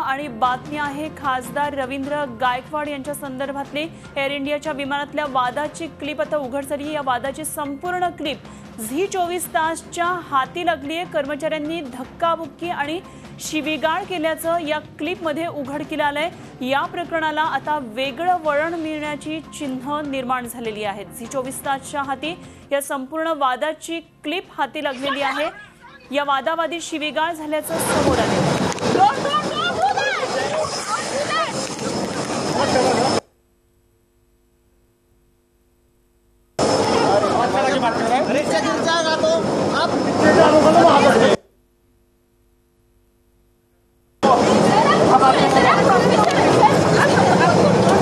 आणि बातमी आहे खासदार रवींद्र गायकवाड यांच्या संदर्भातली एअर इंडियाच्या विमानातल्या वादाची क्लिप आता उघड झाली। या वादाची संपूर्ण क्लिप झी 24 तासच्या हाती लागली आहे। कर्मचाऱ्यांनी धक्काबुक्की आणि शिवीगाळ केल्याचं या क्लिपमध्ये उघडकीस आलंय। या प्रकरणाला आता वेगळं वळण मिळण्याची चिन्ह निर्माण झालेली आहेत। झी 24 तासच्या हाती या संपूर्ण वादाची क्लिप हाती लागलेली आहे। या वादावादी शिवीगाळ झाल्याचं समोर आलं।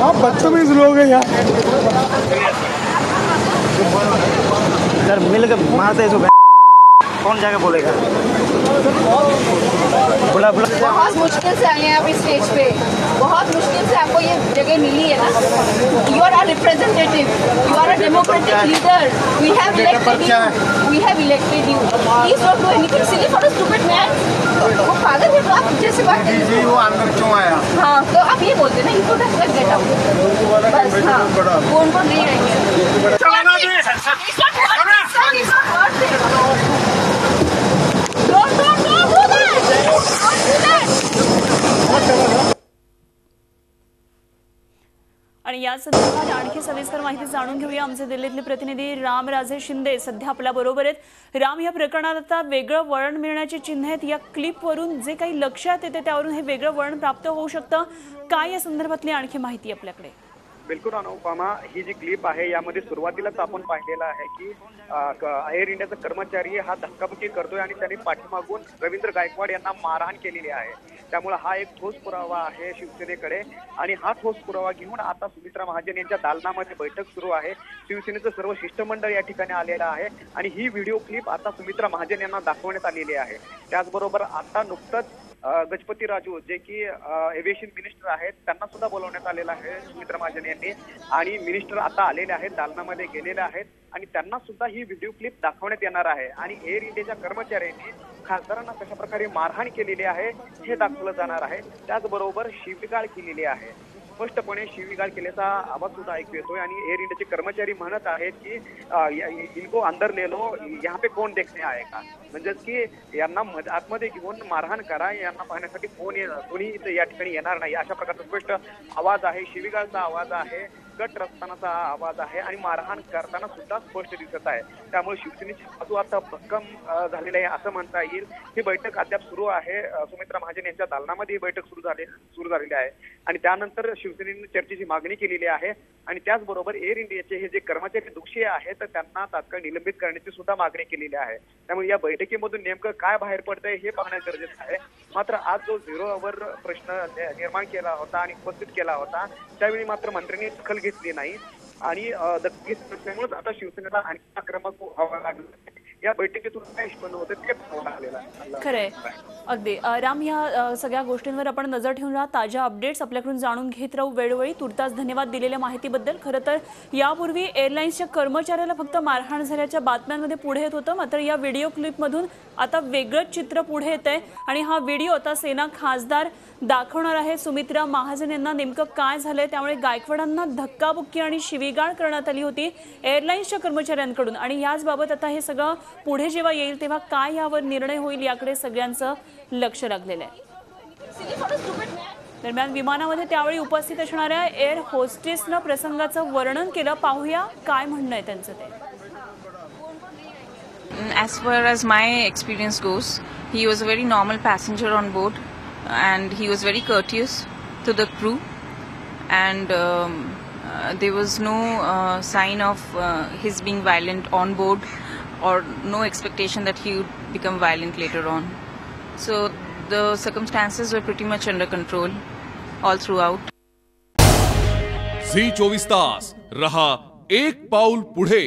आप बदतमीज लोग हैं यार। सर मिल के मारते इसको कौन जाके बोलेगा? बुला बहुत मुश्किल से आए हैं आप इस स्टेज पे, बहुत मुश्किल से आपको ये जगह मिली है ना। You are a representative, you are a democratic leader, we have elected you, please don't do anything silly for a stupid man. वो पागल है तो आप जैसे बात करें जी वो अंदर क्यों आया? हाँ तो आप ये बोलते ना you should have get out बस। हाँ कौन नहीं आएंगे आणि या संदर्भात आणखी सविस्तर माहिती जाणून घेऊया। आमचे दिल्लीतले प्रतिनिधी रामराजे शिंदे सध्या आपल्या बरोबर आहेत। राम, या प्रकरणात आता वेगळं वळण मिळण्याची चिन्ह आहेत। या क्लिपवरून जे काही लक्षात येते त्यावरून हे वेगळं वळण प्राप्त होऊ शकतं। काय या संदर्भातली आणखी माहिती आपल्याकडे? बिलकुल अनुपमा, ही जी क्लिप आहे यामध्ये सुरुवातीलाच आपण पाहिलेलं आहे की एअर इंडियाचा कर्मचारी हा धक्काबुक्की करतोय आणि त्यांनी पाठीमागून रवींद्र गायकवाड यांना मारहाण केलेली आहे। त्यामुळे हा एक ठोस पुरावा आहे शिवसेनेकडे आणि हा ठोस पुरावा घेऊन आता सुमित्रा महाजन यांच्या दालनामध्ये बैठक सुरू आहे। शिवसेनेचं सर्व शिष्टमंडळ या ठिकाणी आलेलं आहे आणि ही व्हिडिओ क्लिप आता सुमित्रा महाजन यांना दाखवण्यात आलेली आहे। त्याचबरोबर आता नुकतंच गजपती राजू जे की एव्हिएशन मिनिस्टर आहेत त्यांना सुद्धा बोलवण्यात आलेलं आहे सुमित्रा महाजन यांनी, आणि मिनिस्टर आता आलेले आहेत, दालनामध्ये गेलेले आहेत आणि त्यांना सुद्धा ही व्हिडिओ क्लिप दाखवण्यात येणार आहे। आणि एअर इंडियाच्या कर्मचाऱ्यांनी खासदारांना कशा प्रकारे मारहाण केलेली आहे हे दाखवलं जाणार आहे। त्याचबरोबर शिवीगाळ केलेली आहे, स्पष्टपणे शिवीगाळ केल्याचा आवाज सुद्धा ऐकू येतोय आणि एअर इंडियाचे कर्मचारी म्हणत आहेत की इनको अंदर ले लो, यहाँ पे कौन देखने आएगा, म्हणजे की यांना आतमध्ये घेऊन मारहाण करा, यांना पाहण्यासाठी कोणी या ठिकाणी येणार नाही, अशा प्रकारचा स्पष्ट आवाज आहे। शिवीगाळचा आवाज आहे, कट रस्तानाचा आवाज आहे आणि मारहाण करताना सुद्धा स्पष्ट दिसत आहे। त्यामुळे शिवसेनेची बाजू आता भक्कम झालेली आहे असं म्हणता येईल। ही बैठक अद्याप सुरू आहे, सुमित्रा महाजन यांच्या दालनामध्ये ही बैठक सुरू झालेली आहे आणि त्यानंतर शिवसेनेने चर्चेची मागणी केलेली आहे आणि त्याचबरोबर एअर इंडियाचे हे जे कर्मचारी दोषी आहेत तर त्यांना तात्काळ निलंबित करण्याची सुद्धा मागणी केलेली आहे। त्यामुळे या बैठकीमधून नेमकं काय बाहेर पडतंय हे पाहणं गरजेचं आहे। मात्र आज जो 0 अवर प्रश्न निर्माण केला होता आणि उपस्थित केला होता त्यावेळी मात्र मंत्र्यांनी दखल घेतली नाही आणि दखल घेतल्यामुळेच आता शिवसेनेला आणखी आक्रमक व्हावं लागलं। या बैठकीतून काय निष्पन्न होतं ते पाहायला आलेलं आहे। खरंय, अगदी राम, या सगळ्या गोष्टींवर आपण नजर ठेवून राहा, ताज्या अपडेट्स आपल्याकडून जाणून घेत राहू वेळोवेळी। तुर्तास धन्यवाद दिलेल्या माहितीबद्दल। खरं तर यापूर्वी एअरलाइन्सच्या कर्मचाऱ्याला फक्त मारहाण झाल्याच्या बातम्यांमध्ये पुढे येत होतं, मात्र या व्हिडिओ क्लिपमधून आता वेगळंच चित्र पुढे येत आहे आणि हा व्हिडिओ आता सेना खासदार दाखवणार आहे सुमित्रा महाजन यांना नेमकं काय झालंय। त्यामुळे गायकवाडांना धक्काबुक्की आणि शिवीगाळ करण्यात आली होती एअरलाइन्सच्या कर्मचाऱ्यांकडून आणि याचबाबत आता हे सगळं पुढे जेव्हा येईल तेव्हा काय यावर निर्णय होईल याकडे सगळ्यांचं लक्ष लागलेलं आहे। दरम्यान विमानामध्ये त्यावेळी उपस्थित असणाऱ्या एअर होस्टेसनं प्रसंगाचं वर्णन केलं, पाहूया काय म्हणणं आहे त्यांचं ते। As far as my experience goes, he was a very normal passenger on board and he was very courteous to the crew and there was no sign of his being violent on board or no expectation that he would become violent later on. So the circumstances were pretty much under control all throughout. Zee 24 तास रहा एक पाऊल पुढे।